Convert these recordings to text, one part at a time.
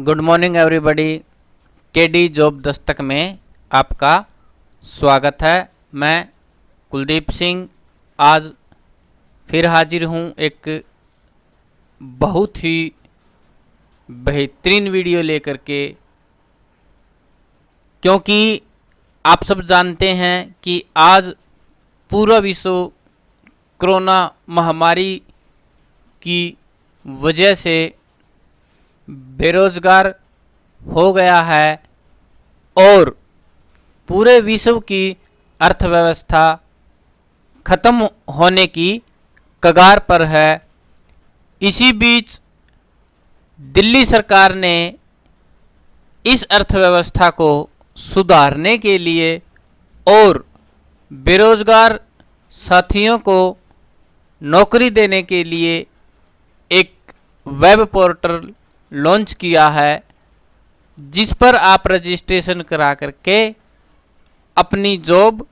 Good morning everybody. KD job Dastak में आपका स्वागत है। मैं कुलदीप सिंह आज फिर हाजिर हूँ एक बहुत ही बेहतरीन वीडियो लेकर के, क्योंकि आप सब जानते हैं कि आज पूरा विश्व कोरोना महामारी की वजह से बेरोजगार हो गया है और पूरे विश्व की अर्थव्यवस्था खत्म होने की कगार पर है। इसी बीच दिल्ली सरकार ने इस अर्थव्यवस्था को सुधारने के लिए और बेरोजगार साथियों को नौकरी देने के लिए एक वेब पोर्टल लॉन्च किया है, जिस पर आप रजिस्ट्रेशन करा करके अपनी जॉब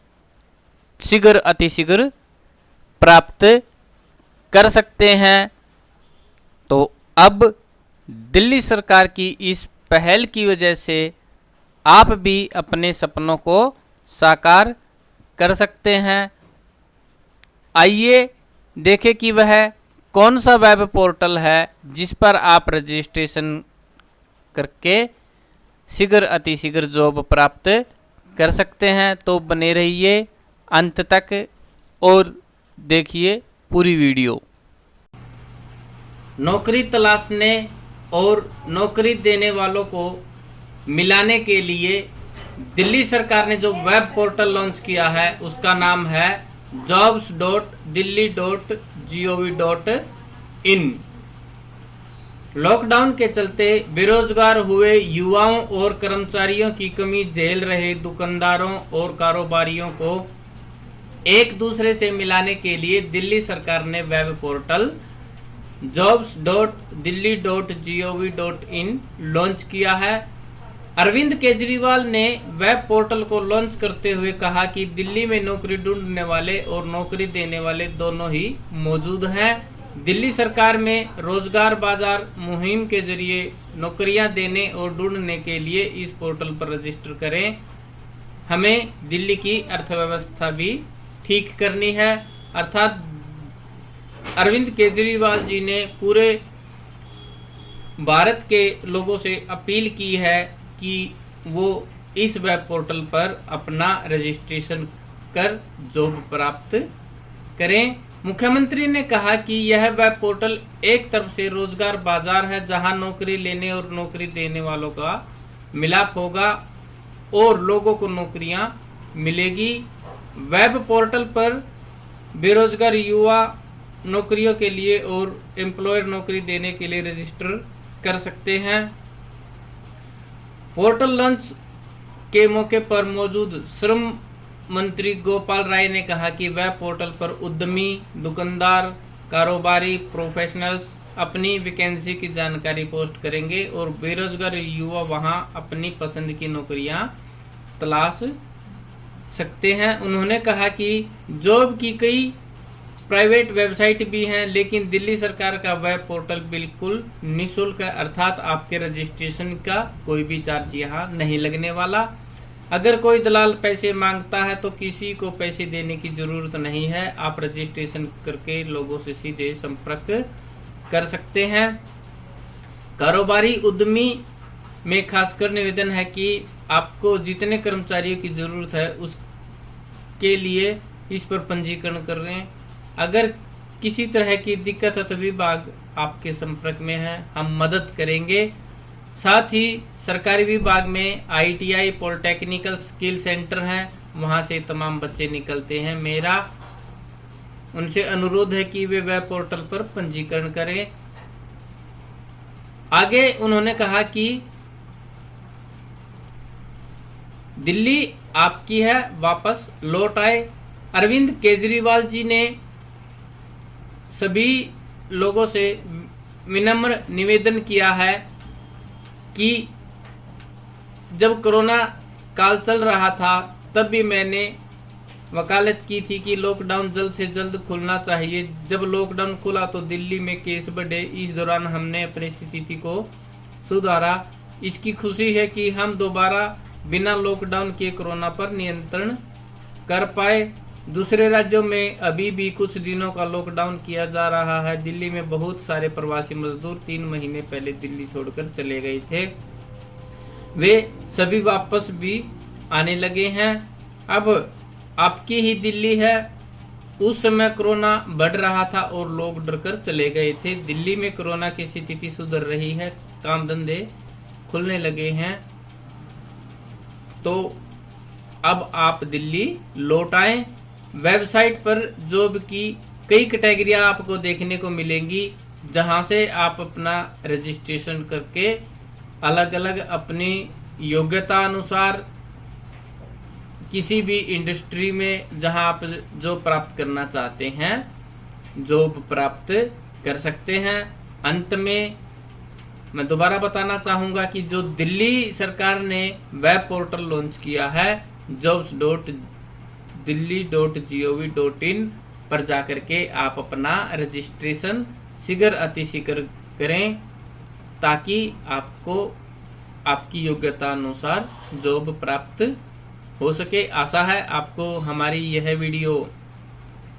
शीघ्र अतिशीघ्र प्राप्त कर सकते हैं। तो अब दिल्ली सरकार की इस पहल की वजह से आप भी अपने सपनों को साकार कर सकते हैं। आइए देखें कि वह कौन सा वेब पोर्टल है जिस पर आप रजिस्ट्रेशन करके शीघ्र अतिशीघ्र जॉब प्राप्त कर सकते हैं। तो बने रहिए अंत तक और देखिए पूरी वीडियो। नौकरी तलाशने और नौकरी देने वालों को मिलाने के लिए दिल्ली सरकार ने जो वेब पोर्टल लॉन्च किया है उसका नाम है jobs.delhi.gov.in। लॉकडाउन के चलते बेरोजगार हुए युवाओं और कर्मचारियों की कमी झेल रहे दुकानदारों और कारोबारियों को एक दूसरे से मिलाने के लिए दिल्ली सरकार ने वेब पोर्टल jobs.delhi.gov.in लॉन्च किया है। अरविंद केजरीवाल ने वेब पोर्टल को लॉन्च करते हुए कहा कि दिल्ली में नौकरी ढूंढने वाले और नौकरी देने वाले दोनों ही मौजूद हैं। दिल्ली सरकार में रोजगार बाजार मुहिम के जरिए नौकरियां देने और ढूंढने के लिए इस पोर्टल पर रजिस्टर करें। हमें दिल्ली की अर्थव्यवस्था भी ठीक करनी है। अर्थात अरविंद केजरीवाल जी ने पूरे भारत के लोगों से अपील की है कि वो इस वेब पोर्टल पर अपना रजिस्ट्रेशन कर जॉब प्राप्त करें। मुख्यमंत्री ने कहा कि यह वेब पोर्टल एक तरफ से रोजगार बाजार है, जहां नौकरी लेने और नौकरी देने वालों का मिलाप होगा और लोगों को नौकरियां मिलेगी। वेब पोर्टल पर बेरोजगार युवा नौकरियों के लिए और एम्प्लॉयर नौकरी देने के लिए रजिस्टर कर सकते हैं। पोर्टल लॉन्च के मौके पर मौजूद श्रम मंत्री गोपाल राय ने कहा कि वेब पोर्टल पर उद्यमी, दुकानदार, कारोबारी, प्रोफेशनल्स अपनी वैकेंसी की जानकारी पोस्ट करेंगे और बेरोजगार युवा वहां अपनी पसंद की नौकरियां तलाश सकते हैं। उन्होंने कहा कि जॉब की कई प्राइवेट वेबसाइट भी हैं, लेकिन दिल्ली सरकार का वेब पोर्टल बिल्कुल निःशुल्क है, अर्थात आपके रजिस्ट्रेशन का कोई भी चार्ज यहाँ नहीं लगने वाला। अगर कोई दलाल पैसे मांगता है तो किसी को पैसे देने की जरूरत नहीं है। आप रजिस्ट्रेशन करके लोगों से सीधे संपर्क कर सकते हैं। कारोबारी उद्यमी में खासकर निवेदन है कि आपको जितने कर्मचारियों की जरूरत है उसके लिए इस पर पंजीकरण कर रहे हैं। अगर किसी तरह की दिक्कत है तो विभाग आपके संपर्क में है, हम मदद करेंगे। साथ ही सरकारी विभाग में ITI पॉलिटेक्निकल स्किल सेंटर हैं, वहां से तमाम बच्चे निकलते हैं। मेरा उनसे अनुरोध है कि वे वेब पोर्टल पर पंजीकरण करें। आगे उन्होंने कहा कि दिल्ली आपकी है, वापस लौट आए। अरविंद केजरीवाल जी ने सभी लोगों से विनम्र निवेदन किया है कि जब कोरोना काल चल रहा था तब भी मैंने वकालत की थी कि लॉकडाउन जल्द से जल्द खुलना चाहिए। जब लॉकडाउन खुला तो दिल्ली में केस बढ़े। इस दौरान हमने अपनी स्थिति को सुधारा। इसकी खुशी है कि हम दोबारा बिना लॉकडाउन के कोरोना पर नियंत्रण कर पाए। दूसरे राज्यों में अभी भी कुछ दिनों का लॉकडाउन किया जा रहा है। दिल्ली में बहुत सारे प्रवासी मजदूर 3 महीने पहले दिल्ली छोड़कर चले गए थे, वे सभी वापस भी आने लगे हैं। अब आपकी ही दिल्ली है, उस समय कोरोना बढ़ रहा था और लोग डरकर चले गए थे। दिल्ली में कोरोना की स्थिति सुधर रही है, काम धंधे खुलने लगे हैं, तो अब आप दिल्ली लौट आए। वेबसाइट पर जॉब की कई कैटेगरियां आपको देखने को मिलेंगी, जहां से आप अपना रजिस्ट्रेशन करके अलग अलग अपनी योग्यता अनुसार किसी भी इंडस्ट्री में जहां आप जॉब प्राप्त करना चाहते हैं जॉब प्राप्त कर सकते हैं। अंत में मैं दोबारा बताना चाहूंगा कि जो दिल्ली सरकार ने वेब पोर्टल लॉन्च किया है jobs.delhi.gov.in पर जाकर के आप अपना रजिस्ट्रेशन शीघ्र अतिशीघ्र करें, ताकि आपको आपकी योग्यता अनुसार जॉब प्राप्त हो सके। आशा है आपको हमारी यह वीडियो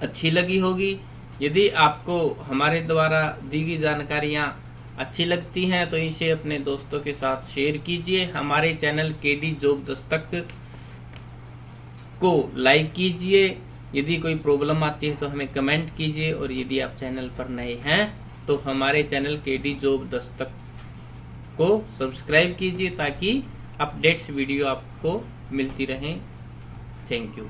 अच्छी लगी होगी। यदि आपको हमारे द्वारा दी गई जानकारियां अच्छी लगती हैं तो इसे अपने दोस्तों के साथ शेयर कीजिए। हमारे चैनल केडी जॉब दस्तक को लाइक कीजिए। यदि कोई प्रॉब्लम आती है तो हमें कमेंट कीजिए, और यदि आप चैनल पर नए हैं तो हमारे चैनल केडी जॉब दस्तक को सब्सक्राइब कीजिए, ताकि अपडेट्स वीडियो आपको मिलती रहें। Thank you.